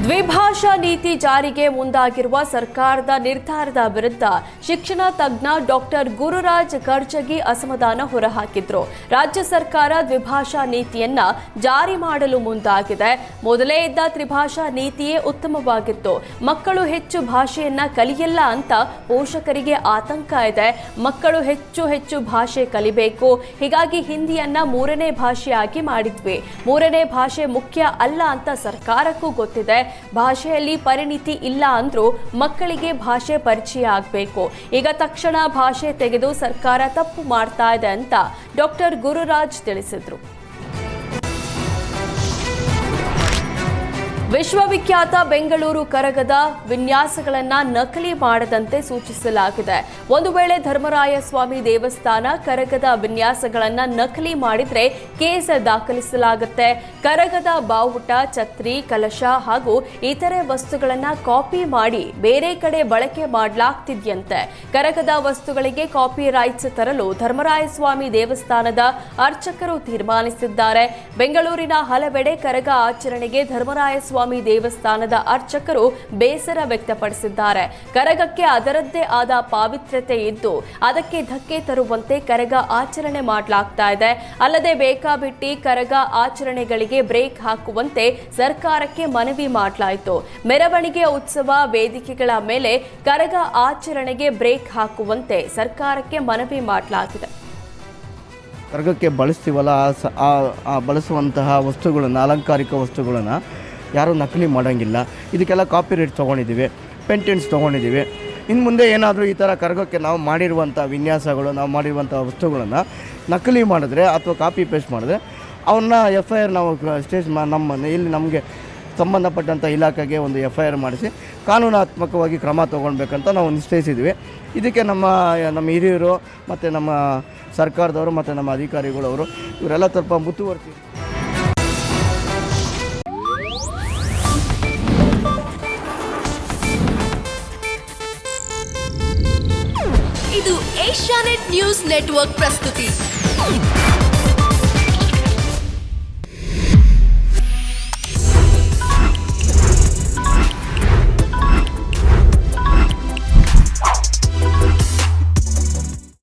ದ್ವಿಭಾಷಾ ನೀತಿ ಜಾರಿಗೆ ಮುಂದಾಗಿರುವ ಸರ್ಕಾರದ ನಿರ್ಧಾರದ ವಿರುದ್ಧ ಶಿಕ್ಷಣ ತಜ್ಞ ಡಾಕ್ಟರ್ ಗುರುರಾಜ್ ಕರ್ಜಗಿ ಅಸಮಾಧಾನ ಹೊರಹಾಕಿದ್ರು. ರಾಜ್ಯ ಸರ್ಕಾರ ದ್ವಿಭಾಷಾ ನೀತಿಯನ್ನ ಜಾರಿ ಮಾಡಲು ಮುಂದಾಗಿದೆ. ಮೊದಲೇ ಇದ್ದ ತ್ರಿಭಾಷಾ ನೀತಿಯೇ ಉತ್ತಮವಾಗಿತ್ತು. ಮಕ್ಕಳು ಹೆಚ್ಚು ಭಾಷೆಯನ್ನ ಕಲಿಯಲ್ಲ ಅಂತ ಪೋಷಕರಿಗೆ ಆತಂಕ ಇದೆ. ಮಕ್ಕಳು ಹೆಚ್ಚು ಭಾಷೆ ಕಲಿಬೇಕು. ಹೀಗಾಗಿ ಹಿಂದಿಯನ್ನ ಮೂರನೇ ಭಾಷೆಯಾಗಿ ಮಾಡಿದ್ವಿ. ಮೂರನೇ ಭಾಷೆ ಮುಖ್ಯ ಅಲ್ಲ ಅಂತ ಸರ್ಕಾರಕ್ಕೂ ಗೊತ್ತಿದೆ. ಭಾಷೆಯಲ್ಲಿ ಪರಿಣಿತಿ ಇಲ್ಲ ಅಂದ್ರೂ ಮಕ್ಕಳಿಗೆ ಭಾಷೆ ಪರಿಚಯ ಆಗಬೇಕು. ಈಗ ತಕ್ಷಣ ಭಾಷೆ ತೆಗೆದು ಸರ್ಕಾರ ತಪ್ಪು ಮಾಡ್ತಾ ಇದೆ ಅಂತ ಡಾಕ್ಟರ್ ಗುರುರಾಜ್ ತಿಳಿಸಿದ್ರು. ವಿಶ್ವವಿಖ್ಯಾತ ಬೆಂಗಳೂರು ಕರಗದ ವಿನ್ಯಾಸಗಳನ್ನ ನಕಲಿ ಮಾಡದಂತೆ ಸೂಚಿಸಲಾಗಿದೆ. ಒಂದು ವೇಳೆ ಧರ್ಮರಾಯ ಸ್ವಾಮಿ ದೇವಸ್ಥಾನ ಕರಗದ ವಿನ್ಯಾಸಗಳನ್ನ ನಕಲಿ ಮಾಡಿದ್ರೆ ಕೇಸ್ ದಾಖಲಿಸಲಾಗುತ್ತೆ. ಕರಗದ ಬಾವುಟ, ಛತ್ರಿ, ಕಲಶ ಹಾಗೂ ಇತರೆ ವಸ್ತುಗಳನ್ನ ಕಾಪಿ ಮಾಡಿ ಬೇರೆ ಕಡೆ ಬಳಕೆ ಮಾಡಲಾಗ್ತಿದ್ಯಂತೆ. ಕರಗದ ವಸ್ತುಗಳಿಗೆ ಕಾಪಿ ರೈಟ್ಸ್ ತರಲು ಧರ್ಮರಾಯ ಸ್ವಾಮಿ ದೇವಸ್ಥಾನದ ಅರ್ಚಕರು ತೀರ್ಮಾನಿಸಿದ್ದಾರೆ. ಬೆಂಗಳೂರಿನ ಹಲವೆಡೆ ಕರಗ ಆಚರಣೆಗೆ ಧರ್ಮರಾಯ ಸ್ವಾಮಿ ದೇವಸ್ಥಾನದ ಅರ್ಚಕರು ಬೇಸರ ವ್ಯಕ್ತಪಡಿಸಿದ್ದಾರೆ. ಕರಗಕ್ಕೆ ಅದರದ್ದೇ ಆದ ಪಾವಿತ್ರ್ಯತೆ ಇದ್ದು ಅದಕ್ಕೆ ಧಕ್ಕೆ ತರುವಂತೆ ಕರಗ ಆಚರಣೆ ಮಾಡಲಾಗ್ತಾ ಇದೆ. ಅಲ್ಲದೆ ಬೇಕಾಬಿಟ್ಟಿ ಕರಗ ಆಚರಣೆಗಳಿಗೆ ಬ್ರೇಕ್ ಹಾಕುವಂತೆ ಸರ್ಕಾರಕ್ಕೆ ಮನವಿ ಮಾಡಲಾಯಿತು. ಮೆರವಣಿಗೆ, ಉತ್ಸವ, ವೇದಿಕೆಗಳ ಮೇಲೆ ಕರಗ ಆಚರಣೆಗೆ ಬ್ರೇಕ್ ಹಾಕುವಂತೆ ಸರ್ಕಾರಕ್ಕೆ ಮನವಿ ಮಾಡಲಾಗಿದೆ. ಕರಗಕ್ಕೆ ಬಳಸ್ತೀವಲ್ಲ ಆ ಬಳಸುವಂತಹ ವಸ್ತುಗಳನ್ನು, ಅಲಂಕಾರಿಕ ವಸ್ತುಗಳನ್ನು ಯಾರೂ ನಕಲಿ ಮಾಡೋಂಗಿಲ್ಲ. ಇದಕ್ಕೆಲ್ಲ ಕಾಪಿ ರೈಟ್ ತೊಗೊಂಡಿದ್ದೀವಿ, ಪೇಟೆಂಟ್ಸ್ ತೊಗೊಂಡಿದ್ದೀವಿ. ಇನ್ನು ಮುಂದೆ ಏನಾದರೂ ಈ ಥರ ಕರಗಕ್ಕೆ ನಾವು ಮಾಡಿರುವಂಥ ವಿನ್ಯಾಸಗಳು, ನಾವು ಮಾಡಿರುವಂಥ ವಸ್ತುಗಳನ್ನು ನಕಲಿ ಮಾಡಿದ್ರೆ ಅಥವಾ ಕಾಪಿ ಪೇಸ್ಟ್ ಮಾಡಿದ್ರೆ ಅವನ್ನ FIR ನಾವು ಇಲ್ಲಿ ನಮಗೆ ಸಂಬಂಧಪಟ್ಟಂಥ ಇಲಾಖೆಗೆ ಒಂದು FIR ಮಾಡಿಸಿ ಕಾನೂನಾತ್ಮಕವಾಗಿ ಕ್ರಮ ತೊಗೊಳ್ಬೇಕಂತ ನಾವು ನಿಶ್ಚಯಿಸಿದ್ವಿ. ಇದಕ್ಕೆ ನಮ್ಮ ಹಿರಿಯರು ಮತ್ತು ನಮ್ಮ ಸರ್ಕಾರದವರು ಮತ್ತು ನಮ್ಮ ಅಧಿಕಾರಿಗಳವರು ಇವರೆಲ್ಲ ಸ್ವಲ್ಪ ಮುತುವರ್ಜಿ. ಇದು ಏಷ್ಯಾನೆಟ್ ನ್ಯೂಸ್ ನೆಟ್ವರ್ಕ್ ಪ್ರಸ್ತುತಿ.